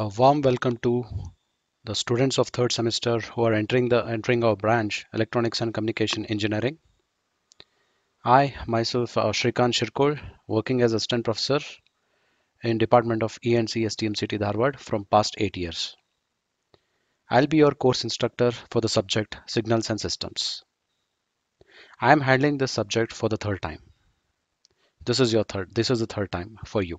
A warm welcome to the students of third semester who are entering our branch, Electronics and Communication Engineering. I myself, Shrikant Shirkol, working as assistant professor in Department of E&C STMCT Dharwad from past 8 years. I'll be your course instructor for the subject Signals and Systems. I am handling this subject for the third time. This is the third time for you.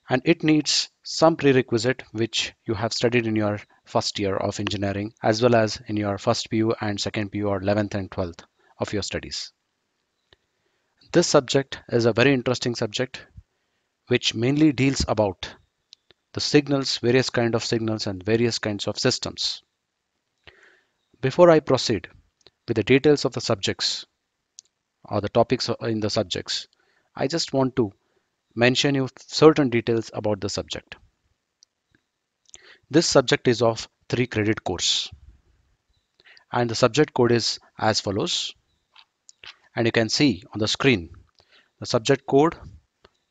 And it needs some prerequisite which you have studied in your first year of engineering as well as in your first PU and second PU or 11th and 12th of your studies. This subject is a very interesting subject which mainly deals about the signals, various kind of signals and various kinds of systems. Before I proceed with the details of the subjects or the topics in the subjects, I just want to mention you certain details about the subject. This subject is of 3 credit course and the subject code is as follows, and you can see on the screen the subject code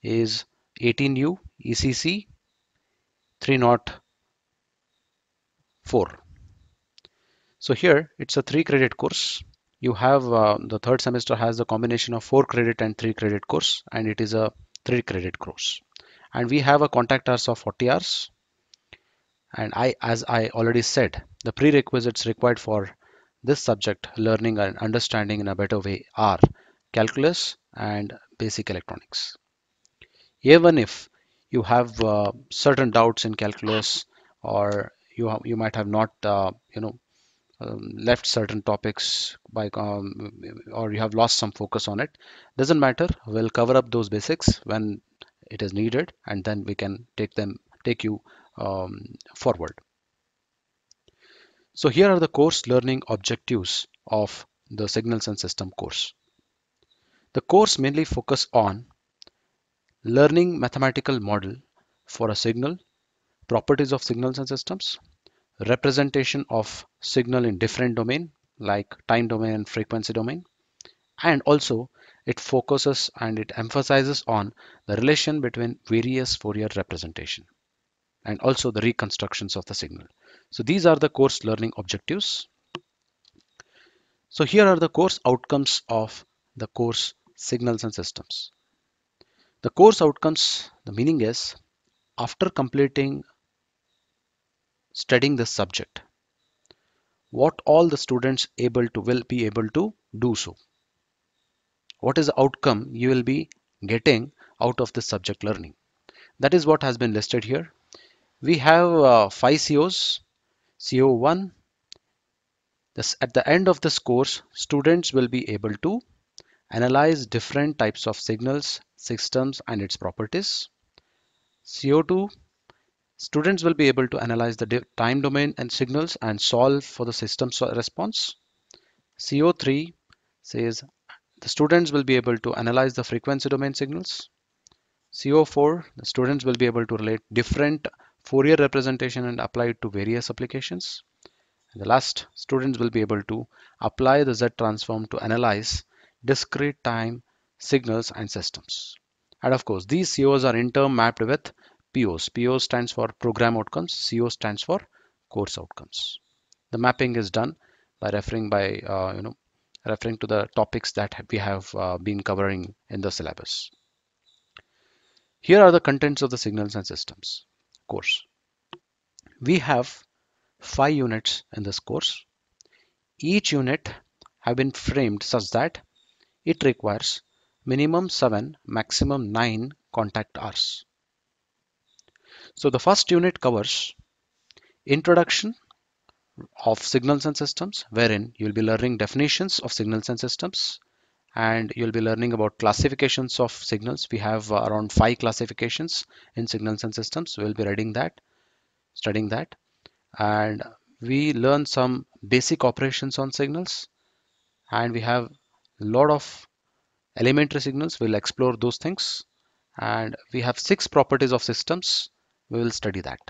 is 18U ECC 304. So here it's a 3 credit course. You have the third semester has the combination of 4 credit and 3 credit course, and it is a 3 credit course, and we have a contact hours of 40 hours. And as I already said, the prerequisites required for this subject learning and understanding in a better way are calculus and basic electronics. Even if you have certain doubts in calculus, or you might have not left certain topics by or you have lost some focus on it, doesn't matter, we'll cover up those basics when it is needed, and then we can take you forward. So here are the course learning objectives of the signals and system course. The course mainly focus on learning mathematical model for a signal, properties of signals and systems, representation of signal in different domain like time domain and frequency domain, and also it focuses and it emphasizes on the relation between various Fourier representation and also the reconstructions of the signal. So these are the course learning objectives. So here are the course outcomes of the course signals and systems. The course outcomes, the meaning is, after completing studying this subject, what all the students will be able to do so. What is the outcome you will be getting out of this subject learning? That is what has been listed here. We have 5 COs. CO1, at the end of this course, students will be able to analyze different types of signals, systems, and its properties. CO2, students will be able to analyze the time domain and signals and solve for the system response. CO3 says the students will be able to analyze the frequency domain signals. CO4, the students will be able to relate different Fourier representation and apply it to various applications. And the last, students will be able to apply the Z transform to analyze discrete time signals and systems. And of course, these COs are in turn mapped with POs. PO stands for program outcomes, CO stands for course outcomes. The mapping is done by referring to the topics that we have been covering in the syllabus. Here are the contents of the signals and systems course. We have 5 units in this course. Each unit have been framed such that it requires minimum 7, maximum 9 contact hours. So the first unit covers introduction of signals and systems, wherein you'll be learning definitions of signals and systems, and you'll be learning about classifications of signals. We have around 5 classifications in signals and systems. We'll be studying that, and we learn some basic operations on signals, and we have a lot of elementary signals. We'll explore those things, and we have 6 properties of systems. We will study that.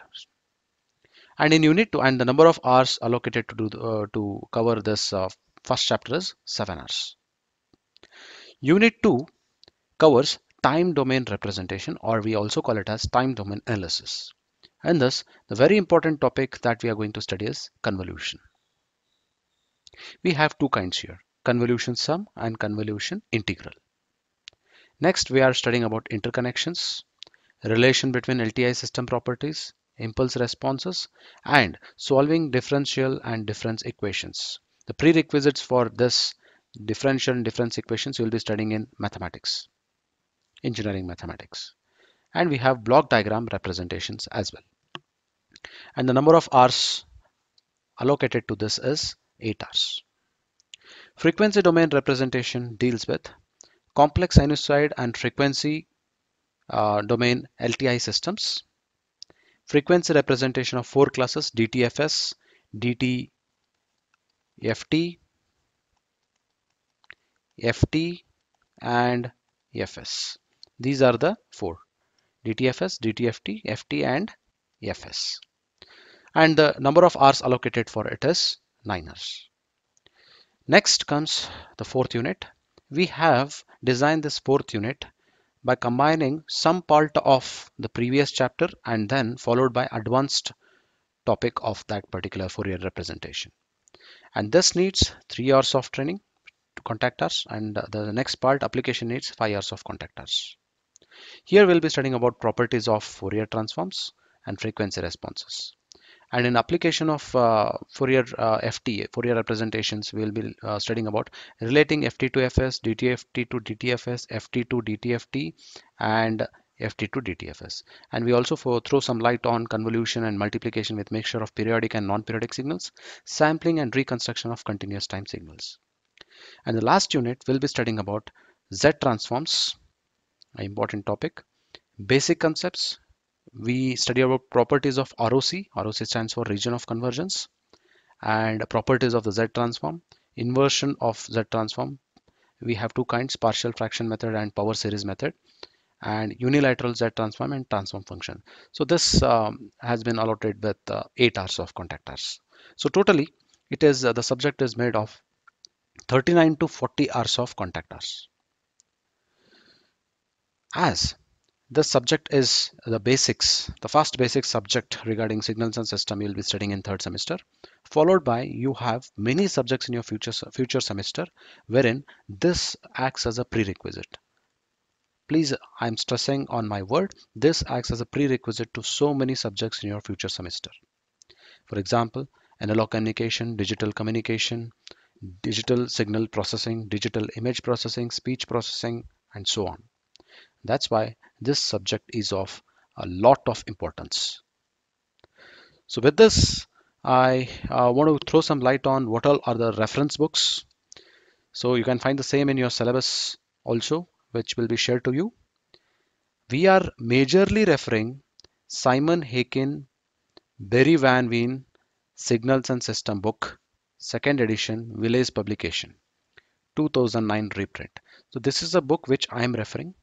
And in unit 2, and the number of hours allocated to cover this first chapter is 7 hours. Unit 2 covers time domain representation, or we also call it as time domain analysis. And thus, the very important topic that we are going to study is convolution. We have two kinds here, convolution sum and convolution integral. Next, we are studying about interconnections, relation between LTI system properties, impulse responses, and solving differential and difference equations. The prerequisites for this differential and difference equations you will be studying in mathematics, engineering mathematics. And we have block diagram representations as well. And the number of hours allocated to this is 8 hours. Frequency domain representation deals with complex sinusoid and frequency domain LTI systems. Frequency representation of four classes: DTFS, DTFT, FT, and FS. These are the four: DTFS, DTFT, FT, and FS. And the number of hours allocated for it is 9 hours. Next comes the fourth unit. We have designed this fourth unit by combining some part of the previous chapter and then followed by advanced topic of that particular Fourier representation. And this needs 3 hours of training to contact us, and the next part application needs 5 hours of contact us. Here we'll be studying about properties of Fourier transforms and frequency responses. And in application of Fourier FT, Fourier representations, we will be studying about relating FT to FS, DTFT to DTFS, FT to DTFT, and FT to DTFS. And we also throw some light on convolution and multiplication with mixture of periodic and non-periodic signals, sampling and reconstruction of continuous time signals. And the last unit will be studying about Z transforms, an important topic, basic concepts. We study about properties of ROC. ROC stands for region of convergence, and properties of the Z transform, inversion of Z transform. We have two kinds: partial fraction method and power series method, and unilateral Z transform and transform function. So this has been allotted with 8 hours of contact hours. So totally, it is the subject is made of 39 to 40 hours of contact hours. As the subject is the basics, the first basic subject regarding signals and system you'll be studying in third semester, followed by you have many subjects in your future semester wherein this acts as a prerequisite. Please, I'm stressing on my word, this acts as a prerequisite to so many subjects in your future semester. For example, analog communication, digital communication, digital signal processing, digital image processing, speech processing, and so on. That's why this subject is of a lot of importance. So with this, I want to throw some light on what all are the reference books. So you can find the same in your syllabus also, which will be shared to you. We are majorly referring Simon Hakin, Barry Van Veen, Signals and System book, second edition, Village publication, 2009 reprint. So this is a book which I am referring.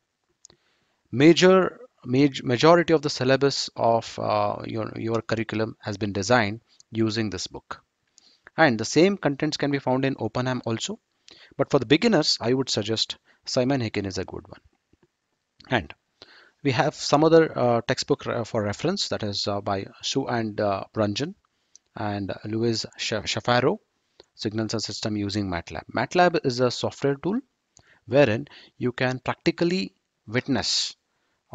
Majority of the syllabus of your curriculum has been designed using this book, and the same contents can be found in OpenAM also, but for the beginners I would suggest Simon Hakin is a good one. And we have some other textbook for reference, that is by Sue and Brunjan and Louis Shafaro, Signals and System using MATLAB. MATLAB is a software tool wherein you can practically witness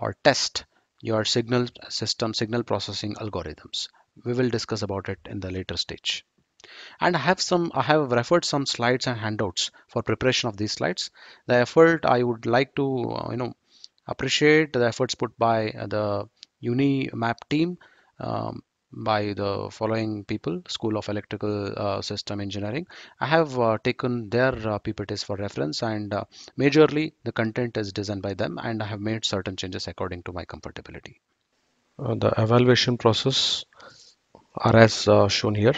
or test your signal processing algorithms. We will discuss about it in the later stage. And I have referred some slides and handouts for preparation of these slides. The effort I would like to appreciate the efforts put by the UniMap team, by the following people: School of Electrical System Engineering. I have taken their PPTs for reference, and majorly the content is designed by them, and I have made certain changes according to my comfortability. The evaluation process are as shown here.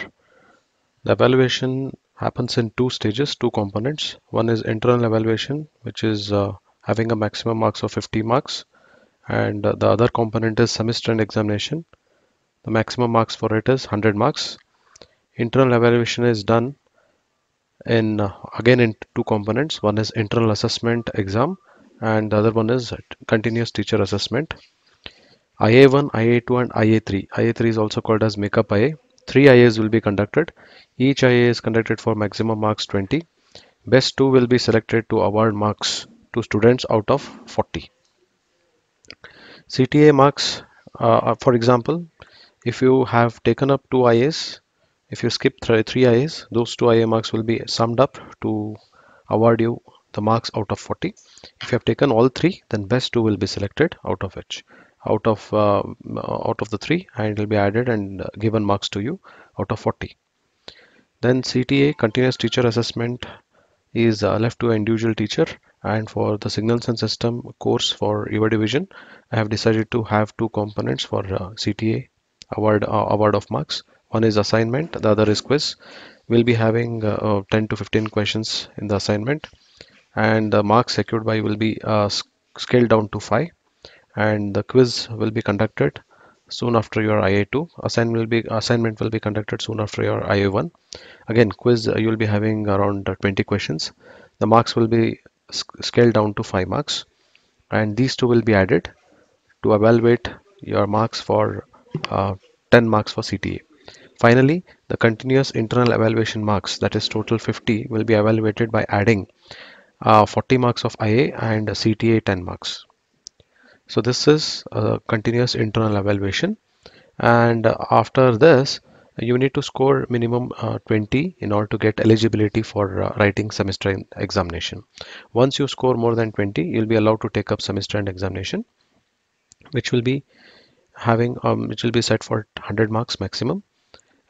The evaluation happens in two stages, two components. One is internal evaluation, which is having a maximum marks of 50 marks, and the other component is semester end examination. The maximum marks for it is 100 marks. Internal evaluation is done in again in two components. One is internal assessment exam, and the other one is continuous teacher assessment. IA1, IA2 and IA3. IA3 is also called as makeup IA. Three IAs will be conducted. Each IA is conducted for maximum marks 20. Best two will be selected to award marks to students out of 40. CTA marks, for example, if you have taken up two IAs, if you skip three IAs, those two IA marks will be summed up to award you the marks out of 40. If you have taken all three, then best two will be selected out of which, out of the three, and it will be added and given marks to you out of 40. Then CTA, continuous teacher assessment, is left to an individual teacher. And for the signals and system course for your division, I have decided to have two components for CTA award of marks. One is assignment, the other is quiz. We'll be having 10 to 15 questions in the assignment, and the marks secured by will be scaled down to 5, and the quiz will be conducted soon after your IA2. Assignment will be conducted soon after your IA1. Again, quiz, you will be having around 20 questions. The marks will be scaled down to 5 marks, and these two will be added to evaluate your marks for uh, 10 marks for CTA. Finally, the continuous internal evaluation marks, that is total 50, will be evaluated by adding 40 marks of IA and CTA 10 marks. So this is a continuous internal evaluation, and after this you need to score minimum 20 in order to get eligibility for writing semester examination. Once you score more than 20, you'll be allowed to take up semester end examination, which will be which will be set for 100 marks maximum.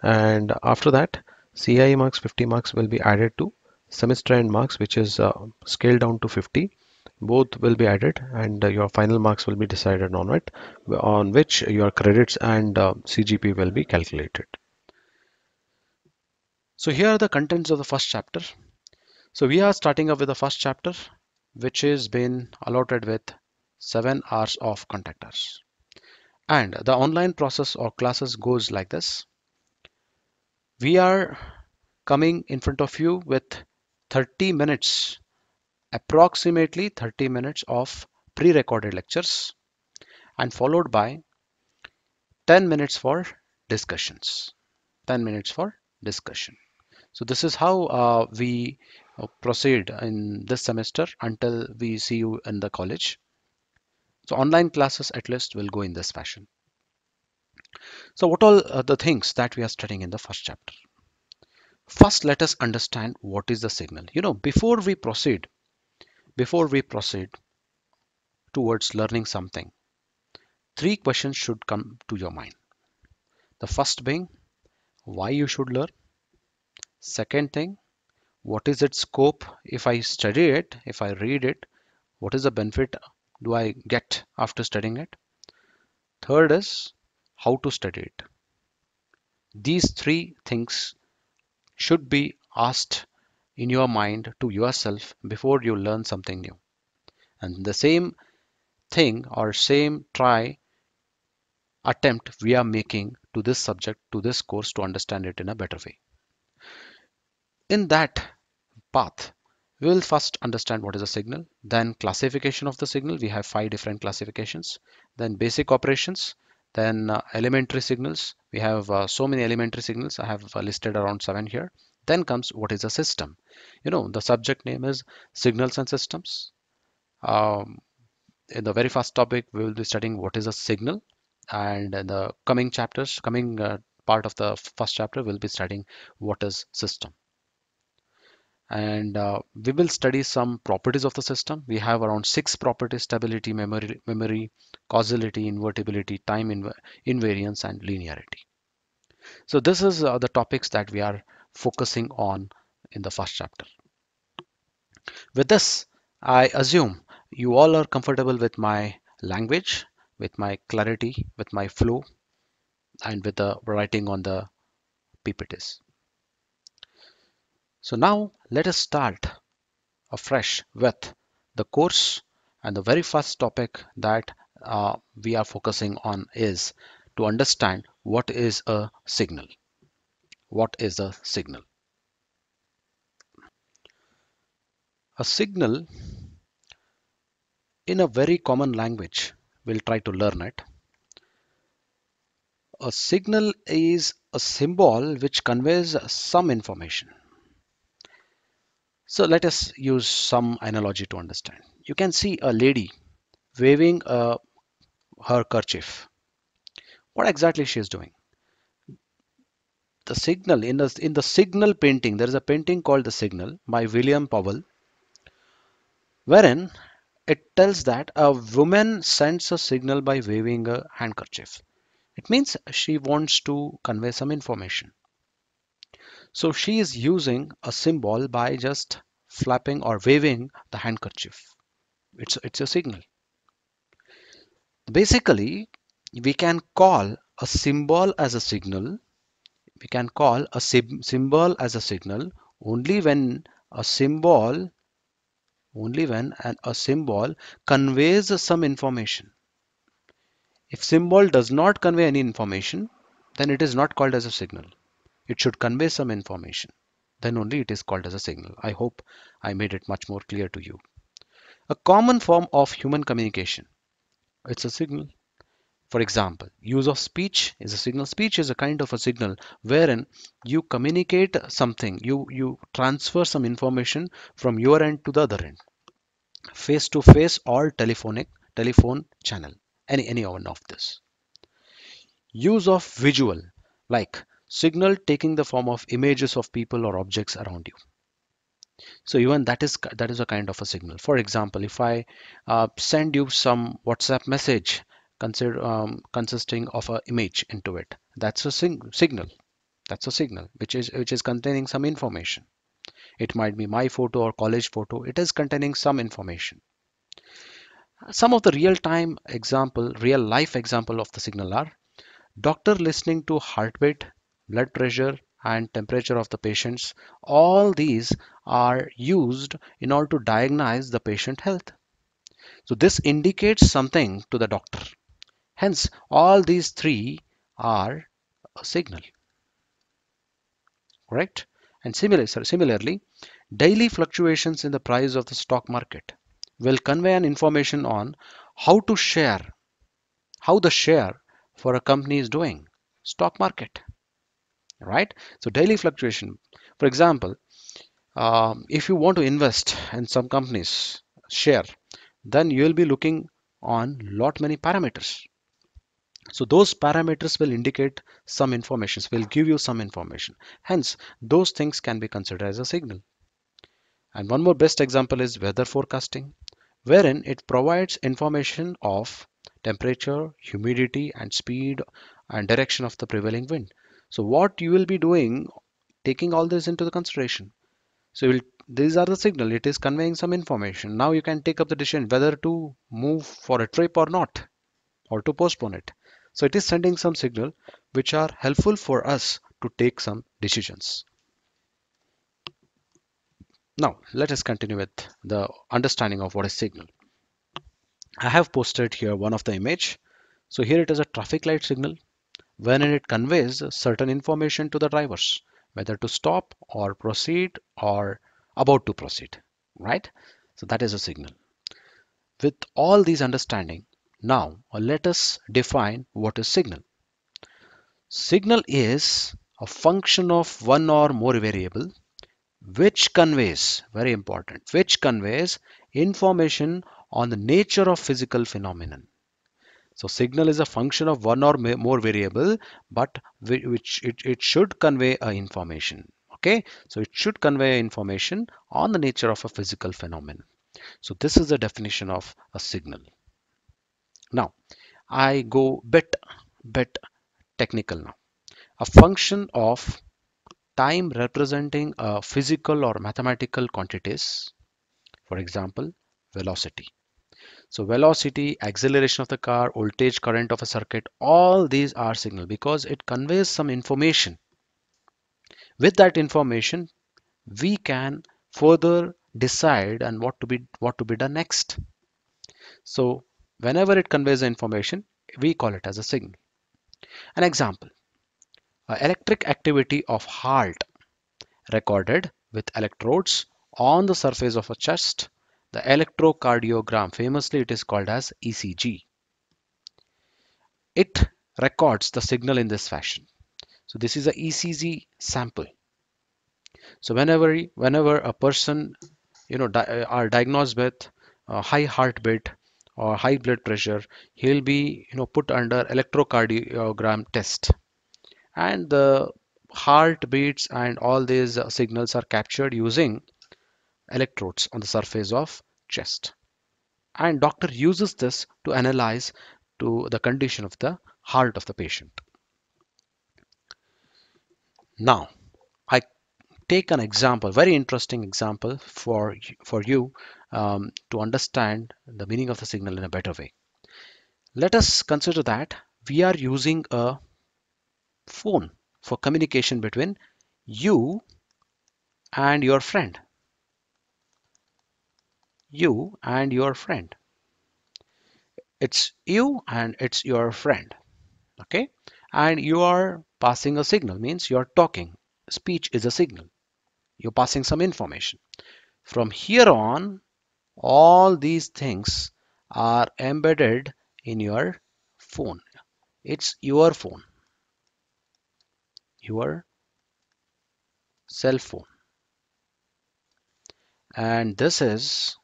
And after that, CIE marks 50 marks will be added to semester end marks, which is scaled down to 50. Both will be added, and your final marks will be decided on it, on which your credits and CGP will be calculated. So here are the contents of the first chapter. So we are starting up with the first chapter, which is been allotted with 7 hours of contact hours. And the online process or classes goes like this. We are coming in front of you with 30 minutes, approximately 30 minutes of pre-recorded lectures, and followed by 10 minutes for discussions. 10 minutes for discussion. So this is how we proceed in this semester until we see you in the college. So online classes at least will go in this fashion. So what all the things that we are studying in the first chapter? First, let us understand what is the signal. Before we proceed towards learning something, three questions should come to your mind. The first being why you should learn. Second thing, what is its scope? If I study it, if I read it, what is the benefit do I get after studying it? Third is how to study it. These three things should be asked in your mind to yourself before you learn something new. And the same thing or same try attempt we are making to this subject, to this course to understand it in a better way. In that path, we will first understand what is a signal, then classification of the signal. We have 5 different classifications, then basic operations, then elementary signals. We have so many elementary signals. I have listed around 7 here. Then comes what is a system. The subject name is signals and systems. Um, in the very first topic, we will be studying what is a signal, and in the coming part of the first chapter, we'll be studying what is system. And we will study some properties of the system. We have around 6 properties: stability, memory, causality, invertibility, time invariance, and linearity. So this is the topics that we are focusing on in the first chapter. With this, I assume you all are comfortable with my language, with my clarity, with my flow, and with the writing on the PPTs. So now let us start afresh with the course, and the very first topic that we are focusing on is to understand what is a signal. What is a signal? A signal, in a very common language, we'll try to learn it. A signal is a symbol which conveys some information. So let us use some analogy to understand. You can see a lady waving her kerchief. What exactly she is doing? The signal in the signal painting, there is a painting called The Signal by William Powell, wherein it tells that a woman sends a signal by waving a handkerchief. It means she wants to convey some information. So she is using a symbol by just flapping or waving the handkerchief. It's a signal. Basically, we can call a symbol as a signal. We can call a symbol as a signal only when a symbol a symbol conveys some information. If symbol does not convey any information, then it is not called as a signal. It should convey some information. Then only it is called as a signal. I hope I made it much more clear to you. A common form of human communication. It's a signal. For example, use of speech is a signal. Speech is a kind of a signal wherein you communicate something, you transfer some information from your end to the other end, face to face or telephone channel, any one of this. Use of visual, like signal taking the form of images of people or objects around you. So even that is a kind of a signal. For example, if I send you some WhatsApp message consisting of an image into it, that's a signal. That's a signal which is containing some information. It might be my photo or college photo. It is containing some information. Some of the real life example of the signal are doctor listening to heartbeat, blood pressure, and temperature of the patients. All these are used in order to diagnose the patient health. So this indicates something to the doctor. Hence, all these three are a signal, correct? And similarly, daily fluctuations in the price of the stock market will convey an information on how to share, how the share for a company is doing. Stock market, right? So daily fluctuation. For example, if you want to invest in some companies share, then you will be looking on lot many parameters. So those parameters will indicate some information, will give you some information. Hence, those things can be considered as a signal. And one more best example is weather forecasting, wherein it provides information of temperature, humidity, and speed and direction of the prevailing wind. So what you will be doing, taking all this into the consideration. So these are the signal. It is conveying some information. Now you can take up the decision whether to move for a trip or not, or to postpone it. So it is sending some signal which are helpful for us to take some decisions. Now let us continue with the understanding of what is signal. I have posted here one of the image. So here it is a traffic light signal wherein it conveys certain information to the drivers, whether to stop or proceed or about to proceed, right? So that is a signal. With all these understanding, now let us define what is signal. Signal is a function of one or more variable which conveys, very important, which conveys information on the nature of physical phenomenon. So signal is a function of one or more variable, but which it should convey a information. Okay, so it should convey information on the nature of a physical phenomenon. So this is the definition of a signal. Now I go bit technical now. A function of time representing a physical or mathematical quantities. For example, velocity. So velocity, acceleration of the car, voltage, current of a circuit, all these are signal because it conveys some information. With that information, we can further decide and what to be done next. So whenever it conveys the information, we call it as a signal. An example, electric activity of heart recorded with electrodes on the surface of a chest. The electrocardiogram, famously it is called as ECG. It records the signal in this fashion. So this is a ECG sample. So whenever a person are diagnosed with high heartbeat or high blood pressure, he'll be put under electrocardiogram test, and the heartbeats and all these signals are captured using electrodes on the surface of chest, and doctor uses this to analyze to the condition of the heart of the patient. Now I take an example, very interesting example for you to understand the meaning of the signal in a better way. Let us consider that we are using a phone for communication between you and your friend. You and your friend. It's you and it's your friend. Okay? And you are passing a signal, means you're talking. Speech is a signal. You're passing some information. From here on, all these things are embedded in your phone. It's your phone, your cell phone. And this is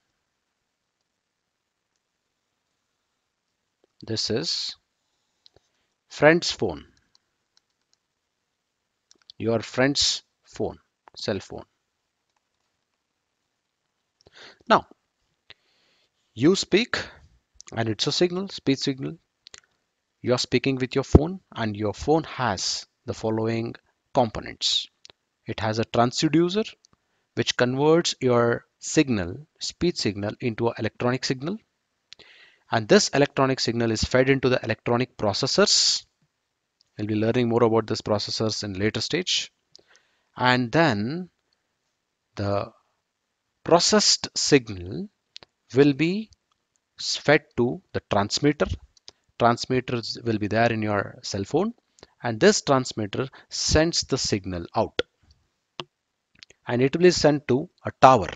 friend's phone, your friend's phone, cell phone. Now, you speak and it's a signal, speech signal. You're speaking with your phone and your phone has the following components. It has a transducer which converts your signal, speech signal, into an electronic signal. And this electronic signal is fed into the electronic processors. We'll be learning more about these processors in later stage. And then the processed signal will be fed to the transmitter. Transmitters will be there in your cell phone, and this transmitter sends the signal out, and it will be sent to a tower.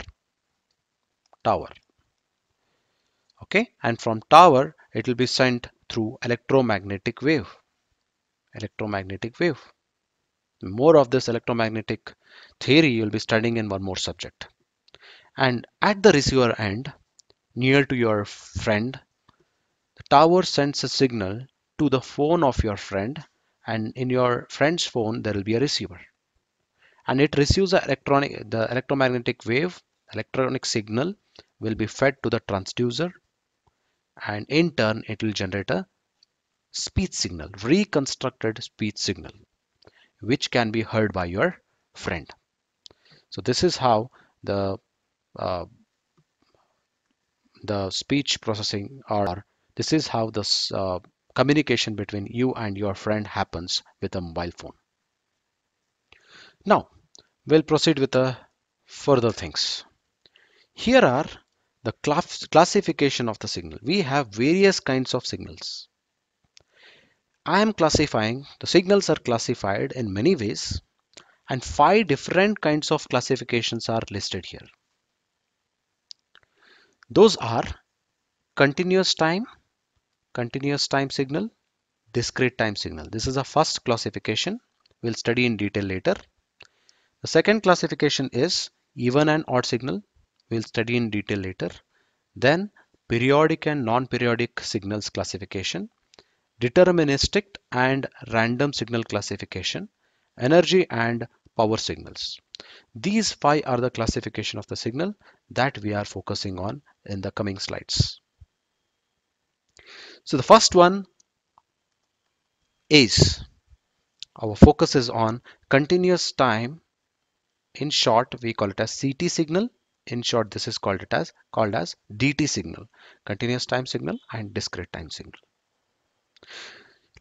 Okay, and from tower it will be sent through electromagnetic wave. More of this electromagnetic theory you'll be studying in one more subject. And at the receiver end, near to your friend, the tower sends a signal to the phone of your friend, and in your friend's phone there will be a receiver, and it receives the electromagnetic wave. Electronic signal will be fed to the transducer, and in turn it will generate a speech signal, reconstructed speech signal, which can be heard by your friend. So this is how the uh, the speech processing, or this is how the communication between you and your friend happens with a mobile phone. Now we'll proceed with the further things. Here are the classification of the signal. We have various kinds of signals. I am classifying, the signals are classified in many ways, and 5 different kinds of classifications are listed here. Those are continuous time, continuous time signal, discrete time signal. This is a first classification. We'll study in detail later. The second classification is even and odd signal. We'll study in detail later. Then periodic and non-periodic signals classification, deterministic and random signal classification, energy and power signals. These 5 are the classification of the signal that we are focusing on in the coming slides. So the first one is, our focus is on continuous time. In short, we call it as CT signal. In short, this is called as DT signal, continuous time signal and discrete time signal.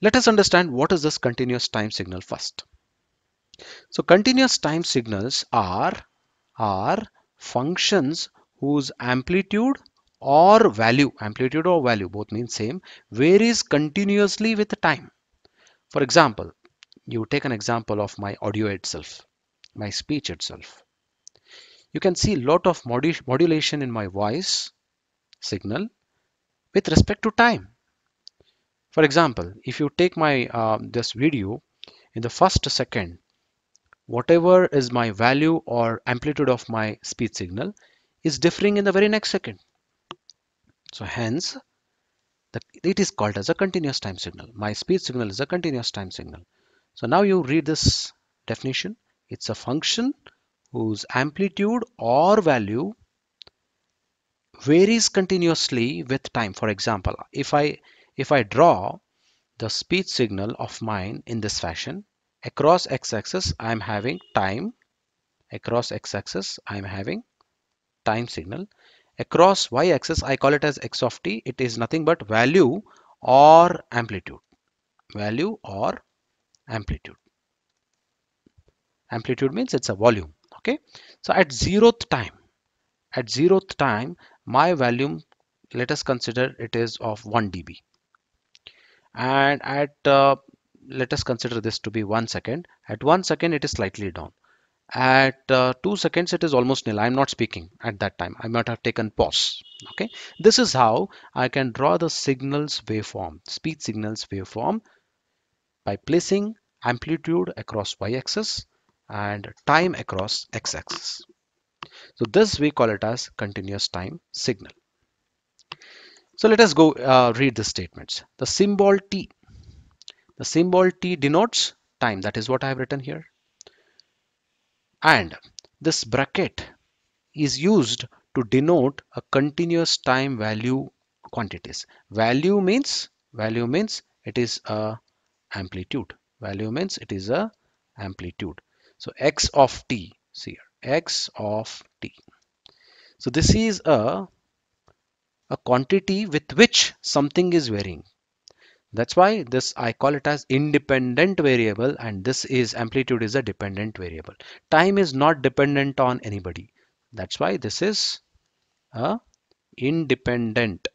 Let us understand what is this continuous time signal first. So continuous time signals are functions whose amplitude or value both mean same, varies continuously with time. For example, you take an example of my audio itself, my speech itself. You can see a lot of modulation in my voice signal with respect to time. For example, if you take my this video, in the first second, whatever is my value or amplitude of my speech signal is differing in the very next second. So hence, it is called as a continuous time signal. My speech signal is a continuous time signal. So now you read this definition. It's a function whose amplitude or value varies continuously with time. For example, if I draw the speech signal of mine in this fashion, across x-axis I am having time, across x-axis I am having time signal, across y-axis I call it as x of t. It is nothing but value or amplitude, value or amplitude. Amplitude means it's a volume. Okay, so at zeroth time my volume, let us consider it is of 1 dB, and at let us consider this to be 1 second. At 1 second it is slightly down. At 2 seconds it is almost nil. I'm not speaking at that time. I might have taken pause. Okay, this is how I can draw the signals waveform, speech signals waveform, by placing amplitude across y-axis and time across x-axis. So this we call it as continuous time signal. So let us go read the statements. The symbol T denotes time. That is what I have written here. And this bracket is used to denote a continuous time value quantities. Value means it is a amplitude. Value means it is a amplitude. So x of t, see here, x of t. So this is a quantity with which something is varying. That's why this I call it as independent variable, and this is amplitude is a dependent variable. Time is not dependent on anybody. That's why this is a independent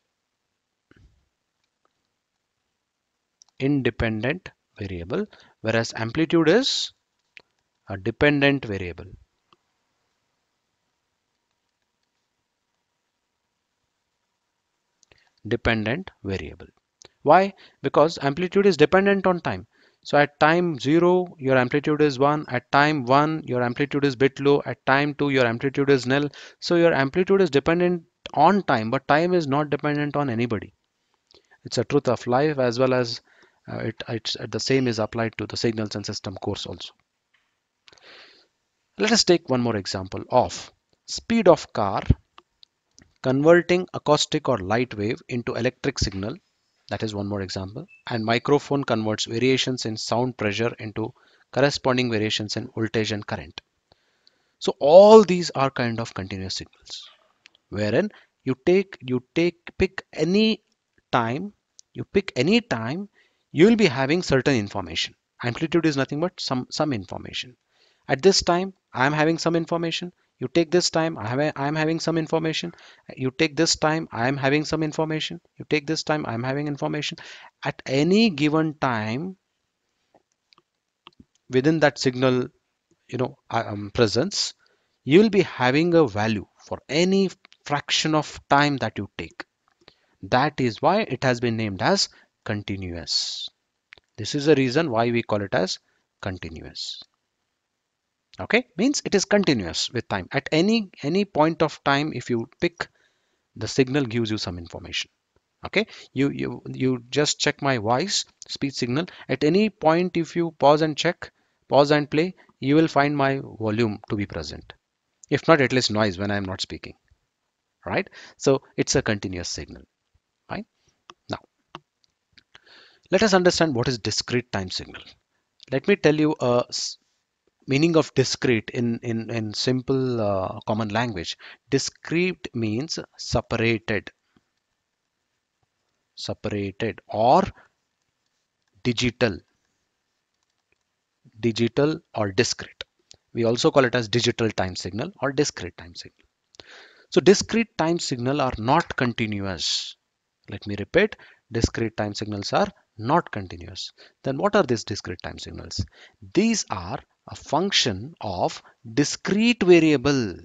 independent variable, whereas amplitude is a dependent variable. Dependent variable. Why? Because amplitude is dependent on time. So at time 0 your amplitude is 1, at time 1 your amplitude is bit low, at time 2 your amplitude is nil. So your amplitude is dependent on time, but time is not dependent on anybody. It's a truth of life, as well as it's the same is applied to the signals and system course also. Let us take one more example of speed of car converting acoustic or light wave into electric signal. That is one more example. And microphone converts variations in sound pressure into corresponding variations in voltage and current. So all these are kind of continuous signals, wherein pick any time, you will be having certain information. Amplitude is nothing but some information. At this time I am having some information. You take this time, I am having some information. You take this time, I am having some information. You take this time, I am having information. At any given time within that signal, presence, you will be having a value for any fraction of time that you take. That is why it has been named as continuous. This is the reason why we call it as continuous. Okay, means it is continuous with time. At any point of time, if you pick, the signal gives you some information. Okay, you just check my voice speech signal. At any point, if you pause and play, you will find my volume to be present. If not, at least noise when I am not speaking. Right? So it's a continuous signal. Right? Now, let us understand what is discrete time signal. Let me tell you a meaning of discrete in simple common language. Discrete means separated or digital, or discrete. We also call it as digital time signal or discrete time signal. So discrete time signal are not continuous. Let me repeat, discrete time signals are not continuous. Then what are these discrete time signals? These are a function of discrete variable.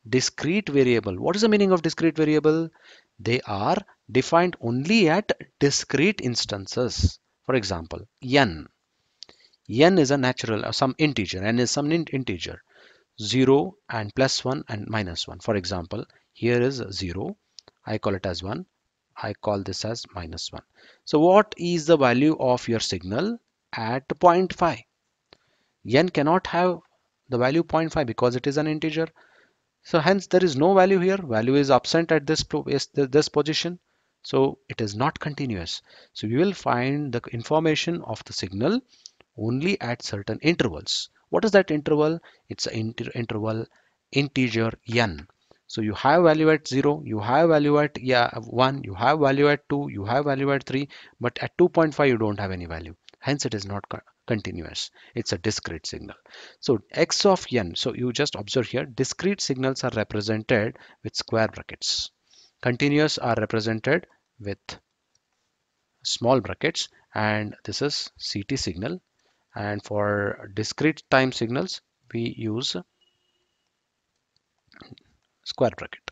Discrete variable. What is the meaning of discrete variable? They are defined only at discrete instances. For example, n. N is a natural, some integer. N is some integer. 0 and plus 1 and minus 1. For example, here is 0. I call it as 1. I call this as minus 1. So what is the value of your signal at 0.5? N cannot have the value 0.5 because it is an integer. So hence there is no value here. Value is absent at this position. So it is not continuous. So you will find the information of the signal only at certain intervals. What is that interval? It's an interval integer n. So you have value at 0, you have value at 1, you have value at 2, you have value at 3, but at 2.5 you don't have any value. Hence it is not continuous. It's a discrete signal. So x of n, so you just observe here, discrete signals are represented with square brackets. Continuous are represented with small brackets, and this is CT signal. And for discrete time signals we use square bracket.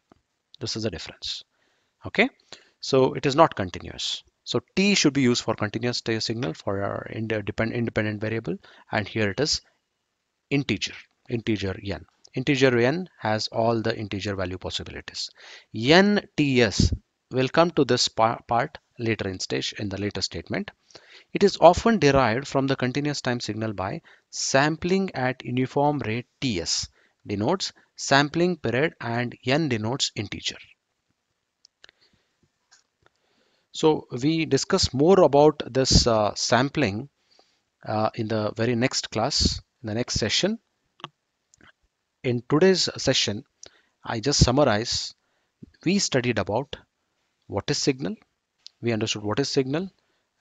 This is the difference. Okay, so it is not continuous. So T should be used for continuous signal for our independent variable, and here it is integer, integer n. Integer n has all the integer value possibilities. NTS, will come to this part later in the later statement. It is often derived from the continuous time signal by sampling at uniform rate Ts, denotes sampling period, and n denotes integer. So we discuss more about this sampling in the very next class, in the next session. In today's session, I just summarize. We studied about what is signal. We understood what is signal,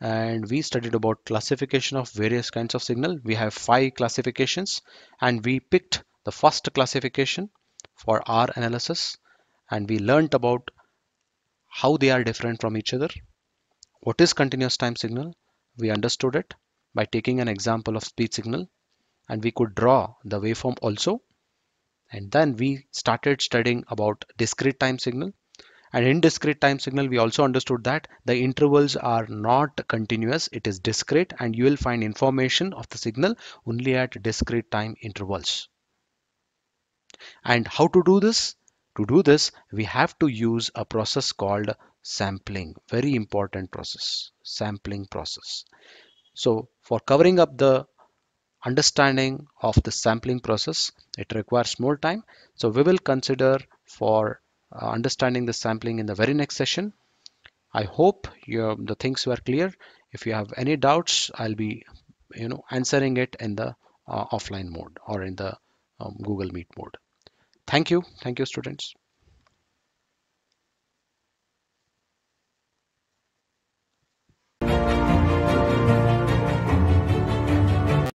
and we studied about classification of various kinds of signal. We have 5 classifications, and we picked the first classification for our analysis, and we learnt about how they are different from each other. What is continuous time signal? We understood it by taking an example of speech signal, and we could draw the waveform also. And then we started studying about discrete time signal. And in discrete time signal, we also understood that the intervals are not continuous, it is discrete, and you will find information of the signal only at discrete time intervals. And how to do this? To do this, we have to use a process called sampling. Very important process, sampling process. So for covering up the understanding of the sampling process, it requires more time. So we will consider for understanding the sampling in the very next session. I hope the things were clear. If you have any doubts, I'll be answering it in the offline mode or in the Google Meet mode. Thank you. Thank you, students.